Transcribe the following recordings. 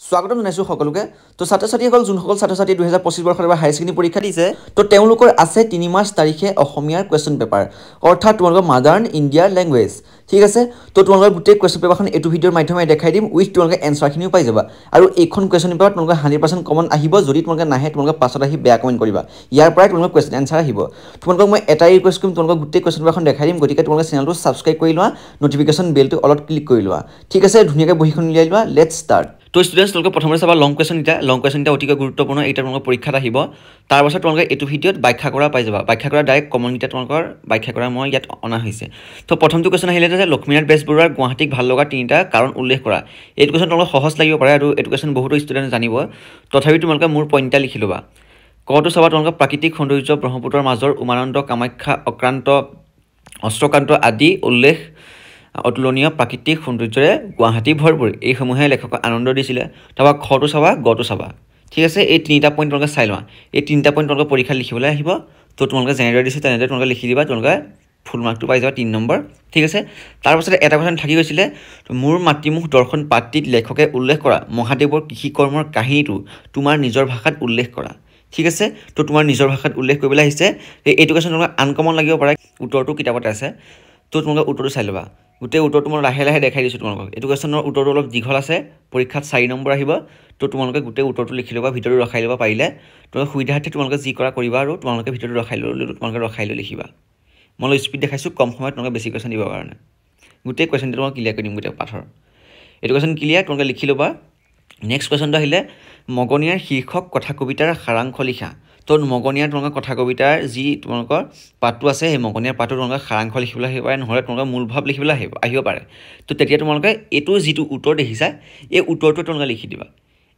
স্বাগতম জনাইছো সকলোকে তো ছাত্ৰ-ছাত্ৰীসকল যোনসকল ছাত্ৰ-ছাত্ৰী 2025 বৰ্ষৰ হায়াৰ ছেকেণ্ডাৰী পৰীক্ষা দিছে তো তেওঁলোকৰ আছে 3 মাৰ্চ তাৰিখে অসমীয়াৰ কোৱেশ্চন পেপাৰ অৰ্থাৎ তোমালোকৰ মাদাৰ্ন ইণ্ডিয়াৰ ল্যাঙ্গুৱেজ ঠিক আছে তো তোমালোকৰ গোটেই কোৱেশ্চন পেপাৰখন এটো ভিডিঅ'ৰ মাধ্যমেৰে দেখাই দিম উইথ তোমালোকে এনসাৰখিনিও পাই যাবা আৰু এইখন কোৱেশ্চন পেপাৰত তোমালোকৰ 100% কমন আহিব যদি তোমালোকে নাহে তোমালোকে পাছত আহি বেয়া কমেন্ট কৰিবা ইয়াৰ পৰাই তোমালোকৰ কোৱেশ্চন এনসাৰ আহিব তোমালোকক মই এটাই ৰিকুৱেষ্ট কৰিম তোমালোকৰ গোটেই কোৱেশ্চন পেপাৰখন দেখাই দিম গতিকে তোমালোকে চেনেলটো সাবস্ক্ৰাইব কৰি লোৱা নটিফিকেশন বেলটো অলপ ক্লিক কৰি লোৱা ঠিক আছে ধুনীয়াকৈ বহিখন উলিয়াই লোৱা লেটস ষ্টাৰ্ট তো স্টুডেন্টস তোমালোকে প্ৰথমতে চাবা লং কোৱেশ্চন এটা অতিকৈ গুৰুত্বপূৰ্ণ এটা তোমালোকৰ পৰীক্ষাত আহিব তাৰ পাছত তোমালোকে এটো ভিডিঅ'ত ব্যাখ্যা কৰা পাই যাবা ব্যাখ্যা কৰা ডাইৰেক্ট কমন এটা তোমালোকৰ ব্যাখ্যা কৰা মই ইয়াত অনা হৈছে তো প্ৰথমটো কোৱেশ্চন আহিলে যে লক্ষ্মীনাথ বেজবৰুৱাৰ গুৱাহাটীক ভাল লগা তিনিটা কাৰণ উল্লেখ কৰা এই কোৱেশ্চন তোমালোকৰ সহজ লাগিব পাৰে আৰু এই কোৱেশ্চন বহুতো ষ্টুডেন্ট জানিব তথাপি তোমালোকে মোৰ পইণ্টটা লিখি লবা কটো চাবা তোমালোকৰ প্ৰাকৃতিক সৌন্দৰ্য ব্ৰহ্মপুত্ৰৰ মাজৰ উমানন্দ কামাখ্যা অক্ৰান্ত অষ্টকান্ত আদি উল্লেখ অতুলনীয় প্ৰাকৃতিক সৌন্দৰ্যৰে গুৱাহাটী ভৰপুৰ এই সমূহে লেখকক আনন্দ দিছিলে তবা খটো চাবা গটো চাবা ঠিক আছে এই তিনিটা পইণ্ট তোমালোকে চাই লোৱা এই তিনিটা পইণ্ট তোমালোকে পৰীক্ষা লিখিবলৈ আহিব তো তোমালোকে জেনেৰেট দিছে তেনেদৰে তোমালোকে লিখি দিবা তোমালোকে ফুল মাৰ্কটো পাই যাবা 3 নম্বৰ ঠিক আছে তাৰ পাছত এটা কথা থাকি গৈছিলে মোৰ মাতৃমুখ দৰ্শন পাত্ৰিত লেখকে উল্লেখ কৰা মহাদেৱৰ কৃষি কৰ্মৰ কাহিনীটো তোমাৰ নিজৰ ভাষাত উল্লেখ কৰা ঠিক আছে তো তোমাৰ নিজৰ ভাষাত উল্লেখ কৰিবলৈ আহিছে এই কোৱেশ্চন তোমাক আনকমন লাগিব পাৰে উত্তৰটো কিতাপতে আছে তো তোমালোকে উত্তৰটো চাই লবা গোটেই উত্তৰটো মই লাহে লাহে দেখাই দিছো তোমালোকক এই কোৱেশ্চনৰ উত্তৰটো অলপ দীঘল আছে পৰীক্ষাত 4 নম্বৰ আহিব তো তোমালোকে গোটেই উত্তৰটো লিখি লবা ভিডিঅ'টো ৰখাই লবা পাৰিলে তোমালোকে সুবিধাৰ্থে তোমালোকে যি কৰা কৰিবা আৰু তোমালোকে ভিডিঅ'টো ৰখাই লৈ লিখিবা মই স্পিড দেখাইছো কম সময়ত তোমালোকে বেছি কোৱেশ্চন দিব কাৰণে গোটেই কোৱেশ্চনটো মই ক্লিয়াৰ কৰি দিম গোটেই পাঠৰ এই কোৱেশ্চন ক্লিয়াৰ তোমালোকে লিখি লবা নেক্সট কোৱেশ্চনটো আহিলে মগনিয়াৰ শীৰ্ষক কথা কবিতাৰ সাৰাংশ লিখা তো মগনিয়াৰ তোমালোকৰ কথা কবিতাৰ যি তোমালোকৰ পাঠটো আছে সেই মগনিয়াৰ পাঠটো তোমালোকে সাৰাংশ লিখিবলৈ আহিব পাৰে নহলে তোমালোকে মূল ভাৱ লিখিবলৈ আহিব পাৰে তো তেতিয়া তোমালোকে এটো যিটো উত্তৰ দেখিছা এই উত্তৰটো তোমালোকে লিখি দিবা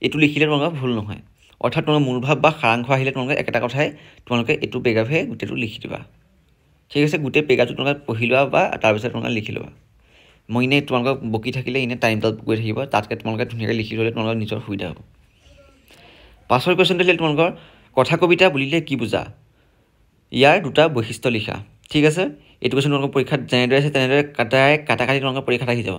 এটো লিখিলে তোমালোকৰ ভুল নহয় অৰ্থাৎ তোমালোকৰ মূল ভাৱ বা সাৰাংশ আহিলে তোমালোকে একটা কথাই তোমালোকে এটো পেৰাগ্ৰাফে গোটেইটো লিখি দিবা ঠিক আছে গোটেই পেৰাগ্ৰাফটো তোমালোকে পঢ়ি লোৱা বা তাৰ পিছত তোমালোকে লিখি লোৱা মই ইনে তোমালোকক বকি থাকিলে ইনে টাইমডাল গৈ থাকিব তাতকে তোমালোকে ধুনীয়াকৈ লিখি ল'লে তোমালোকৰ নিজৰ সুবিধা হ'ব পাছৰ কোৱেশ্চনটো হ'ল তোমালোকৰ কথা কবিতা বুলিলে কি বুজা ইয়াৰ দুটা বৈশিষ্ট্য লিখা ঠিক আছে এই কোৱেশ্চন তোমালোকৰ পৰীক্ষাত জেনেৰেট আছে তেনেদৰে কাটাকাটি তোমালোকৰ পৰীক্ষাত আহি যাব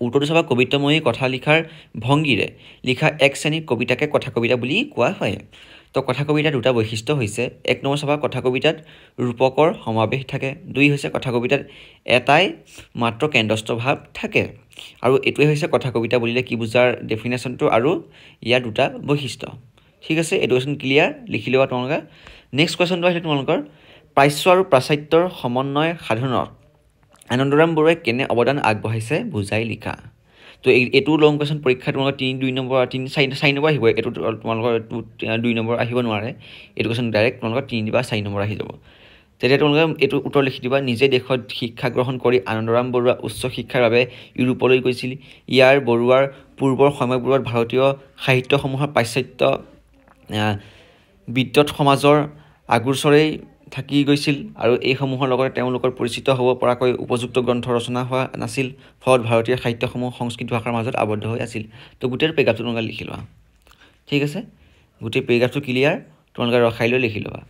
উত্তৰটো চাবা কবিতাময়ী কথা লিখাৰ ভংগীৰে লিখা এক শ্ৰেণীৰ কবিতাকে কথা কবিতা বুলি কোৱা হয় তো কথা কবিতাৰ দুটা বৈশিষ্ট্য হৈছে এক নম্বৰ চাবা কথা কবিতাত ৰূপকৰ সমাবেশ থাকে দুই হৈছে কথা কবিতাত এটাই মাত্ৰ কেন্দ্ৰস্থ ভাৱ থাকে আৰু এটোৱে হৈছে কথা কবিতা বুলিলে কি বুজাৰ ডেফিনেশ্যনটো আৰু ইয়াৰ দুটা বৈশিষ্ট্য ঠিক আছে এই কোৱেশ্চন ক্লিয়াৰ লিখি লবা তোমালোকে নেক্সট কোৱেশ্চনটো আহিলে তোমালোকৰ প্ৰাচ্য আৰু পাশ্চাত্যৰ সমন্বয় সাধনত আনন্দৰাম বৰুৱাই কেনে অৱদান আগবঢ়াইছে বুজাই লিখা তো এটো লং কোৱেশ্চন পৰীক্ষা তোমালোকৰ 2 নম্বৰ 4 নম্বৰ আহিব এটো তোমালোকৰ 2 নম্বৰ আহিব নোৱাৰে এটো কোৱেশ্চন ডাইৰেক্ট তোমালোকৰ 3 বা 4 নম্বৰ আহি যাব তেতিয়া তোমালোকে এটো উত্তৰ লিখি দিবা নিজে দেশত শিক্ষা গ্ৰহণ কৰি আনন্দৰাম বৰুৱা উচ্চ শিক্ষাৰ বাবে ইউৰোপলৈ গৈছিল ইয়াৰ বৰুৱাৰ পূৰ্বৰ সময়বোৰত ভাৰতীয় সাহিত্যসমূহৰ পাশ্চাত্য বিদ্যুৎ সমাজৰ আগুৰচৰেই থাকি গৈছিল আৰু এই সমূহৰ লগত তেওঁলোকৰ পৰিচিত হ'ব পৰাকৈ উপযুক্ত গ্ৰন্থ ৰচনা হোৱা নাছিল ফলত ভাৰতীয় সাহিত্যসমূহ সংস্কৃত ভাষাৰ মাজত আবদ্ধ হৈ আছিল তো গোটেই পেৰাগ্ৰাফটো তোমালোকে লিখি লোৱা ঠিক আছে গোটেই পেৰাগ্ৰাফটো ক্লিয়াৰ তোমালোকে ৰখাই লৈ লিখি লোৱা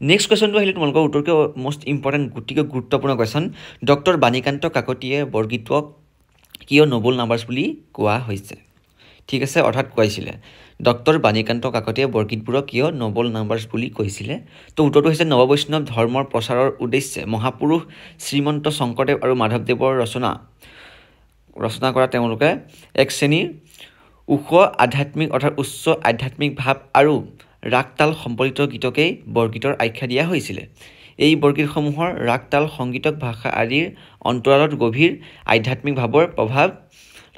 নেক্সট কোৱেশ্চনটো আহিলে তোমালোকৰ উত্তৰকে মোষ্ট ইম্পৰ্টেণ্ট গুৰুত্বপূৰ্ণ কোৱেশ্চন ডক্টৰ বাণীকান্ত কাকতিয়ে বৰগীতক কিয় নোবেল নাম্বাৰছ বুলি কোৱা হৈছে ঠিক আছে অৰ্থাৎ কৈছিলে ডক্টৰ বাণীকান্ত কাকতিয়ে বৰগীতবোৰক কিয় নোবেল নাম্বাৰছ বুলি কৈছিলে তো উত্তৰটো হৈছে নৱবৈষ্ণৱ ধৰ্মৰ প্ৰচাৰৰ উদ্দেশ্যে মহাপুৰুষ শ্ৰীমন্ত শংকৰদেৱ আৰু মাধৱদেৱৰ ৰচনা কৰা তেওঁলোকে এক শ্ৰেণীৰ উচ্চ আধ্যাত্মিক ভাৱ আৰু ৰাগতাল সম্পলিত গীতকেই বৰগীতৰ আখ্যা দিয়া হৈছিলে এই বৰগীতসমূহৰ ৰাগতাল সংগীতক ভাষা আদিৰ অন্তৰালত গভীৰ আধ্যাত্মিক ভাৱৰ প্ৰভাৱ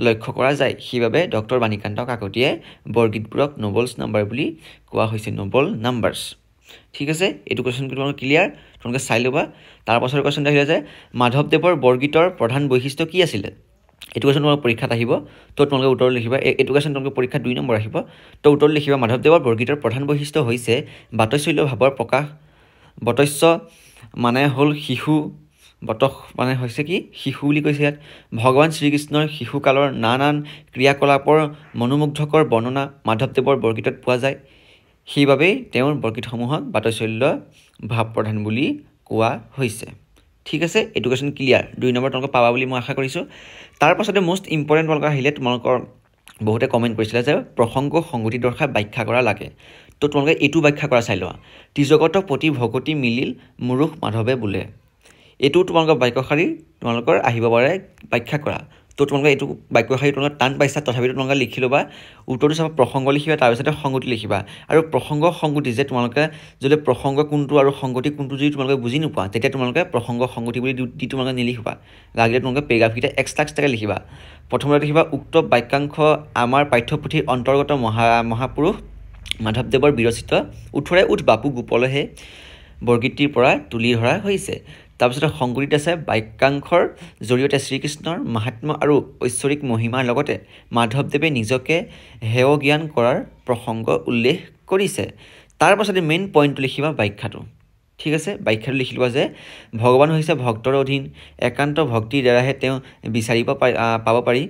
লক্ষ্য কৰা যায় সেইবাবে ডক্টৰ বাণীকান্ত কাকতিয়ে বৰগীতবোৰক নোবেল নাম্বাৰ বুলি কোৱা হৈছে নোবেল নাম্বাৰছ ঠিক আছে এইটো কোৱেশ্চন তোমালোকে ক্লিয়াৰ তোমালোকে চাই ল'বা তাৰ পাছৰ কোৱেশ্চন আহিলে যে মাধৱদেৱৰ বৰগীতৰ প্ৰধান বৈশিষ্ট্য কি আছিল এইটো কোৱেশ্চন তোমালোকৰ পৰীক্ষাত আহিব তো তোমালোকে উত্তৰ লিখিবা এইটো কোৱেশ্চন তোমালোকৰ পৰীক্ষাত 2 নম্বৰ আহিব তো উত্তৰ লিখিবা মাধৱদেৱৰ বৰগীতৰ প্ৰধান বৈশিষ্ট্য হৈছে বাতচল্য ভাৱৰ প্ৰকাশ বতস্য মানে হ'ল শিশু বতস মানে হৈছে কি শিশু বুলি কৈছে ইয়াত ভগৱান শ্ৰীকৃষ্ণৰ শিশুকালৰ নানান ক্ৰিয়াকলাপৰ মনোমুগ্ধকৰ বৰ্ণনা মাধৱদেৱৰ বৰগীতত পোৱা যায় সেইবাবে তেওঁৰ বৰগীতসমূহক বাতচল্য ভাৱ প্ৰধান বুলি কোৱা হৈছে ঠিক আছে এডুকেশ্যন ক্লিয়াৰ 2 নম্বৰ তোমালোকে পাবা বুলি মই আশা কৰিছো তাৰ পাছতে মোষ্ট ইম্পৰ্টেন্ট তোমালোকৰ আহিলে তোমালোকৰ বহুতে কমেণ্ট কৰিছিলে যে প্ৰসংগ সংগতি দৰ্শাই ব্যাখ্যা কৰা লাগে তো তোমালোকে এইটো ব্যাখ্যা কৰা চাই লোৱা ত্ৰিজগত প্ৰতি ভকতি মিলিল মুৰুষ মাধৱে বোলে এইটো তোমালোকৰ বাক্যশাৰী তোমালোকৰ আহিব পাৰে ব্যাখ্যা কৰা তো তোমালোকে এইটো বাক্যশাৰী তোমালোকে টান পাইছা তথাপিতো তোমালোকে লিখি ল'বা উত্তৰটো চাবা প্ৰসংগ লিখিবা তাৰপিছতে সংগতি লিখিবা আৰু প্ৰসংগ সংগতি যে তোমালোকে যদি প্ৰসংগ কোনটো আৰু সংগতি কোনটো যদি তোমালোকে বুজি নোপোৱা তেতিয়া তোমালোকে প্ৰসংগ সংগতি বুলি দি তোমালোকে নিলিখিবা লাগিলে তোমালোকে পেৰাগ্ৰাফকেইটা এক্সট্ৰাকৈ লিখিবা প্ৰথমতে লিখিবা উক্ত বাক্যাংশ আমাৰ পাঠ্যপুথিৰ অন্তৰ্গত মহাপুৰুষ মাধৱদেৱৰ বিৰচিত উঠৰে উঠ বাপু গোপলহে বৰগীতটিৰ পৰা তুলি ধৰা হৈছে তাৰপিছতে সংগতিত আছে বাক্যাংশৰ জৰিয়তে শ্ৰীকৃষ্ণৰ মাহাত্ম্য আৰু ঐশ্বৰিক মহিমাৰ লগতে মাধৱদেৱে নিজকে হেয় জ্ঞান কৰাৰ প্ৰসংগ উল্লেখ কৰিছে তাৰ পাছতে মেইন পইণ্টটো লিখিবা ব্যাখ্যাটো ঠিক আছে ব্যাখ্যাটো লিখি লোৱা যে ভগৱান হৈছে ভক্তৰ অধীন একান্ত ভক্তিৰ দ্বাৰাহে তেওঁ বিচাৰিব পাব পাৰি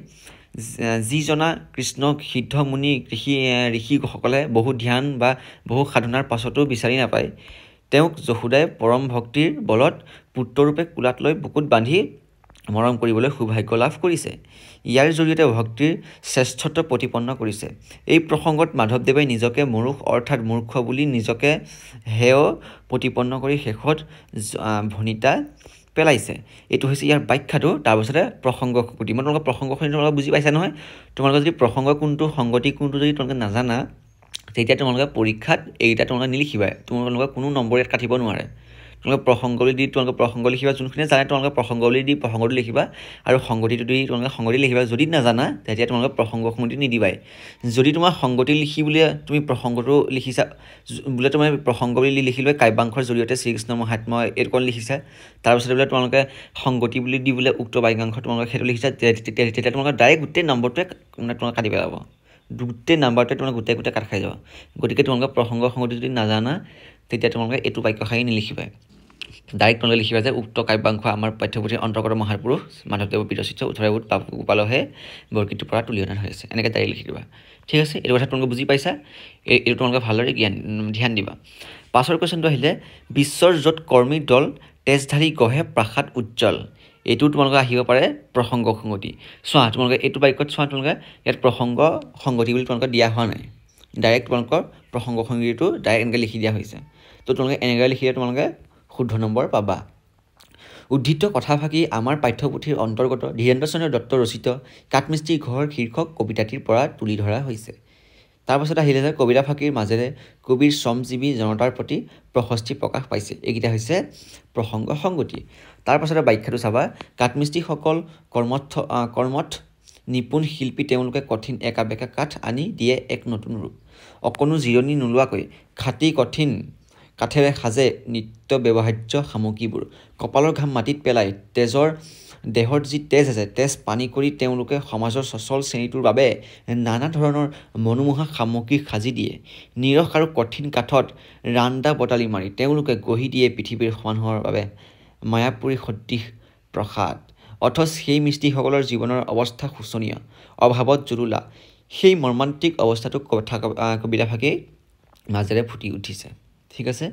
যি জনা কৃষ্ণক সিদ্ধ মুনি ঋষিসকলে বহু ধ্যান বা বহু সাধনাৰ পাছতো বিচাৰি নাপায় তেওঁক যশোদাই পৰম ভক্তিৰ বলত পুত্ৰৰূপে কোলাত লৈ বুকুত বান্ধি মৰম কৰিবলৈ সৌভাগ্য লাভ কৰিছে ইয়াৰ জৰিয়তে ভক্তিৰ শ্ৰেষ্ঠত্ব প্ৰতিপন্ন কৰিছে এই প্ৰসংগত মাধৱদেৱে নিজকে মুৰুষ অৰ্থাৎ মূৰ্খ বুলি নিজকে হেয় প্ৰতিপন্ন কৰি শেষত ভনিতা পেলাইছে এইটো হৈছে ইয়াৰ ব্যাখ্যাটো তাৰপিছতে প্ৰসংগ সংগতি মই তোমালোকে প্ৰসংগখিনি তোমালোকে বুজি পাইছা নহয় তোমালোকে যদি প্ৰসংগ কোনটো সংগতি কোনটো যদি তোমালোকে নাজানা তেতিয়া তোমালোকে পৰীক্ষাত এইটা তোমালোকে নিলিখিবা তোমালোকে কোনো নম্বৰ ইয়াত কাটিব নোৱাৰে তোমালোকে প্ৰসংগলি দি তোমালোকে প্ৰসংগ লিখিবা যোনখিনি জানে তোমালোকে প্ৰসংগলি দি প্ৰসংগটো লিখিবা আৰু সংগতিটো দি তোমালোকে সংগতি লিখিবা যদি নাজানা তেতিয়া তোমালোকে প্ৰসংগ সংগতি নিদিবাই যদি তোমাৰ সংগতি লিখি বুলি তুমি প্ৰসংগটো লিখিছা বোলে তুমি প্ৰসংগ বুলি লিখিলৈ কাব্যাংশৰ জৰিয়তে শ্ৰীকৃষ্ণ মহাত্ম্য এইকণ লিখিছা তাৰপিছতে বোলে তোমালোকে সংগতি বুলি দি বোলে উক্ত বাক্যাংশ তোমালোকে সেইটো লিখিছা তেতিয়া তোমালোকে ডাইৰেক্ট গোটেই নম্বৰটোৱে মানে তোমালোকে কাটি পেলাব গোটেই নাম্বাৰটোৱে তোমালোকে গোটেই কাট খাই যাব গতিকে তোমালোকে প্ৰসংগ সংগতি যদি নাজানা তেতিয়া তোমালোকে এইটো বাক্যশাৰী নিলিখিবা ডাইৰেক্ট তোমালোকে লিখিবা যে উক্ত কাব্যাংশ আমাৰ পাঠ্যপুথিৰ অন্তৰ্গত মহাপুৰুষ মাধৱদেৱৰ বিৰচিত উঠৰে উঠ বাপু গোপালহে বৰগীতটিৰ পৰা তুলি অনা হৈছে এনেকৈ ডাইৰেক্ট লিখি দিবা ঠিক আছে এইটো কথা তোমালোকে বুজি পাইছা এইটো তোমালোকে ভালদৰে ধ্যান দিবা পাছৰ কুৱেশ্যনটো আহিলে বিশ্বৰ য'ত কৰ্মী দল তেজধাৰী গঢ়ে প্ৰাসাদ উজ্জ্বল এইটো তোমালোকে আহিব পাৰে প্ৰসংগ সংগতি চোৱা তোমালোকে এইটো বাক্যত চোৱা তোমালোকে ইয়াত প্ৰসংগ সংগতি বুলি তোমালোকে দিয়া হোৱা নাই ডাইৰেক্ট তোমালোকৰ প্ৰসংগ সংগতিটো ডাইৰেক্ট এনেকৈ লিখি দিয়া হৈছে তো তোমালোকে এনেকৈ লিখিলে তোমালোকে শুদ্ধ নম্বৰ পাবা উদ্ধৃত কথাফাকি আমাৰ পাঠ্যপুথিৰ অন্তৰ্গত ধীৰেন্দ্ৰ চন্দ্ৰ দত্ত ৰচিত কাঠমিস্ত্ৰী ঘৰ শীৰ্ষক কবিতাটিৰ পৰা তুলি ধৰা হৈছে তাৰপাছত আহিলে যে কবিতা ফাঁকিৰ মাজেৰে কবিৰ শ্ৰমজীৱী জনতাৰ প্ৰতি প্ৰশস্তি প্ৰকাশ পাইছে এইকেইটা হৈছে প্ৰসংগ সংগতি তাৰপাছতে ব্যাখ্যাটো চাবা কাঠমিস্ত্ৰীসকল কৰ্মত নিপুণ শিল্পী তেওঁলোকে কঠিন একা বেকা কাঠ আনি দিয়ে এক নতুন ৰূপ অকণো জিৰণি নোলোৱাকৈ খাটি কঠিন কাঠেৰে সাজে নিত্য ব্যৱহাৰ্য সামগ্ৰীবোৰ কপালৰ ঘাম মাটিত পেলাই দেহৰ যি তেজ আছে তেজ পানী কৰি তেওঁলোকে সমাজৰ সচল শ্ৰেণীটোৰ বাবে নানা ধৰণৰ মনোমোহা সামগ্ৰী সাজি দিয়ে নিৰস আৰু কঠিন কাঠত ৰান্দা বটালি মাৰি তেওঁলোকে গঢ়ি দিয়ে পৃথিৱীৰ মানুহৰ বাবে মায়াপুৰী সদৃশ প্ৰসাদ অথচ সেই মিস্ত্ৰীসকলৰ জীৱনৰ অৱস্থা শোচনীয় অভাৱত জুৰুলা সেই মৰ্মান্তিক অৱস্থাটো কবিতা ফাঁকিৰ মাজেৰে ফুটি উঠিছে ঠিক আছে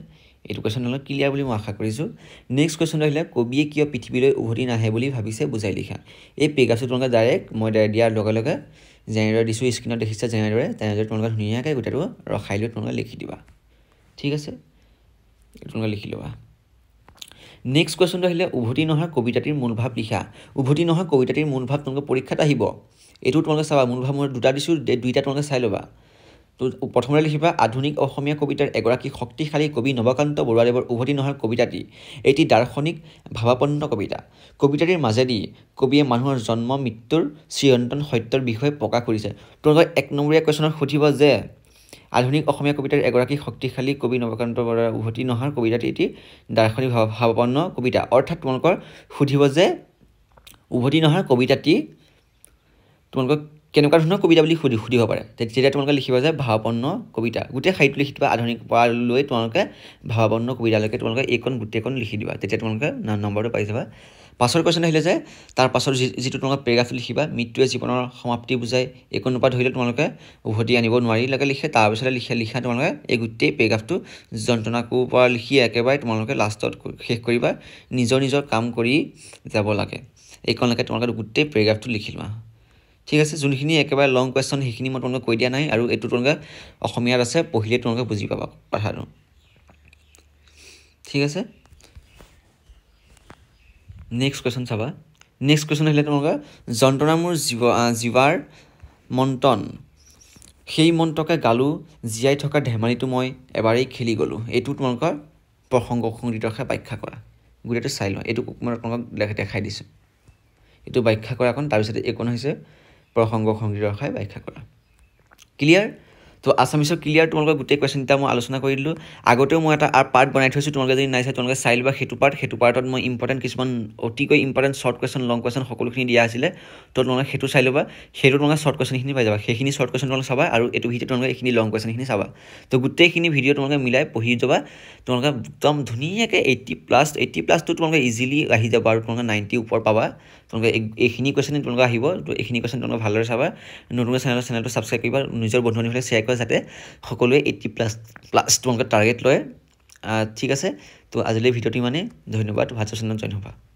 এইটো কুৱেশ্যন অলপ ক্লিয়াৰ বুলি মই আশা কৰিছোঁ নেক্সট কুৱেশ্যনটো আহিলে কবিয়ে কিয় পৃথিৱীলৈ উভতি নাহে বুলি ভাবিছে বুজাই লিখা এই পেগাছটো তোমালোকে ডাইৰেক্ট মই দিয়াৰ লগে লগে যেনেদৰে দিছোঁ স্ক্ৰীণত দেখিছে তেনেদৰে তোমালোকে ধুনীয়াকৈ গোটেইটো ৰখাই লৈ তোমালোকে লিখি দিবা ঠিক আছে তোমালোকে লিখি ল'বা নেক্সট কুৱেশ্যনটো আহিলে উভতি নহা কবিতাটিৰ মূলভাৱ লিখা উভতি নহা কবিতাটিৰ মূলভাৱ তোমালোকে পৰীক্ষাত আহিব এইটো তোমালোকে চাবা মূলভাৱ মই দুটা দিছোঁ দুইটা তোমালোকে চাই ল'বা তো প্ৰথমতে লিখিবা আধুনিক অসমীয়া কবিতাৰ এগৰাকী শক্তিশালী কবি নৱকান্ত বৰুৱাদেৱৰ উভতি নহা কবিতাটি এটি দাৰ্শনিক ভাৱাপন্ন কবিতা কবিতাটিৰ মাজেদি কবিয়ে মানুহৰ জন্ম মৃত্যুৰ চিৰন্তন সত্যৰ বিষয়ে প্ৰকাশ কৰিছে তোমালোকৰ এক নম্বৰীয়া কুৱেশ্যনত সুধিব যে আধুনিক অসমীয়া কবিতাৰ এগৰাকী শক্তিশালী কবি নৱকান্ত বৰুৱাৰ উভতি নহাৰ কবিতাটি এটি দাৰ্শনিক ভাৱাপন্ন কবিতা অৰ্থাৎ তোমালোকৰ সুধিব যে উভতি নহাৰ কবিতাটি তোমালোকক কেনেকুৱা ধৰণৰ কবিতা বুলি সুধিব পাৰে তেতিয়া তোমালোকে লিখিবা যে ভাৱাপন্ন কবিতা গোটেই শাৰীটো লিখি দিবা আধুনিক পৰা লৈ তোমালোকে ভাৱাপন্ন কবিতালৈকে তোমালোকে এইকণ গোটেইকণ লিখি দিবা তেতিয়া তোমালোকে নম্বৰটো পাই যাবা পাছৰ কুৱেশ্যন আহিলে যে তাৰ পাছৰ যিটো তোমালোকে পেৰাগ্ৰাফটো লিখিবা মৃত্যুৱে জীৱনৰ সমাপ্তি বুজাই এইকণৰ পৰা ধৰিলে তোমালোকে উভতি আনিব নোৱাৰিলৈকে লিখে তাৰপিছতে লিখা তোমালোকে এই গোটেই পেৰাগ্ৰাফটো যন্ত্ৰণাকোৰ পৰা লিখি একেবাৰে তোমালোকে লাষ্টত শেষ কৰিবা নিজৰ কাম কৰি যাব লাগে এইকণলৈকে তোমালোকে গোটেই পেৰাগ্ৰাফটো লিখি লোৱা ঠিক আছে যোনখিনি একেবাৰে লং কুৱেশ্যন সেইখিনি মই তোমালোকক কৈ দিয়া নাই আৰু এইটো তোমালোকে অসমীয়াত আছে পঢ়িলে তোমালোকে বুজি পাবা কথাটো ঠিক আছে নেক্সট কুৱেশ্যন চাবা নেক্সট কুৱেশ্যন আহিলে তোমালোকে যন্ত্ৰণা মোৰ জীৱাৰ মন্থন সেই মন্ত্ৰকে গালো জীয়াই থকা ধেমালিটো মই এবাৰেই খেলি গ'লোঁ এইটো তোমালোকৰ প্ৰসংগ সংগীতৰহে ব্যাখ্যা কৰা গোটেইটো চাই লওঁ এইটো মই তোমালোকক দেখাই দিছোঁ এইটো ব্যাখ্যা কৰা কোন তাৰপিছত এইকণ হৈছে প্ৰসংগ সংগীতৰহে ব্যাখ্যা কৰা ক্লিয়াৰ তো আছামিছৰ ক্লিয়াৰ তোমালোকৰ গোটেই কুৱেশ্যনটা মই আলোচনা কৰি দিলোঁ আগতেও মই এটা পাৰ্ট বনাই থৈছোঁ তোমালোকে যদি নাই চাই তোমালোকে চাই ল'বা সেইটো পাৰ্টত মই ইম্পৰ্টেণ্ট কিছুমান অতিকৈ ইম্পৰ্টেণ্ট শ্বৰ্ট কুৱেশ্যন লং কুৱেশ্যন সকলোখিনি দিয়া আছিলে তো তোমালোকে সেইটো চাই ল'বা সেইটো তোমালোকে শ্বৰ্ট কুৱেশ্যনখিনি পাই যাবা সেইখিনি শ্বৰ্ট কুৱেশ্যন তোমালোকে চাবা আৰু এইটো ভিডিঅ' তোমালোকে এইখিনি লং কুৱেশ্যনখিনি চাবা তো গোটেইখিনি ভিডিঅ' তোমালোকে মিলাই পঢ়ি যাবা তোমালোকে একদম ধুনীয়াকৈ 80+টো তোমালোকে ইজিলি আহি যাব আৰু তোমালোকে 90 ওপৰ পাবা তোমালোকে এইখিনি কুৱেশ্যন তোমালোকে আহিব তো এইখিনি কুৱেশ্যন তোমালোকে ভালদৰে চাবা নতুনকৈ চেনেলটো ছাবস্ক্ৰাইব কৰিবা নিজৰ বন্ধু বান্ধৱীলৈ শ্বেয়াৰ কৰা যাতে সকলোৱে 80+ তোমালোকে টাৰ্গেট লয় ঠিক আছে তো আজিলৈ ভিডিঅ'টো ইমানেই ধন্যবাদ হোৱাটছআপ চেনেলত জইন হ'বা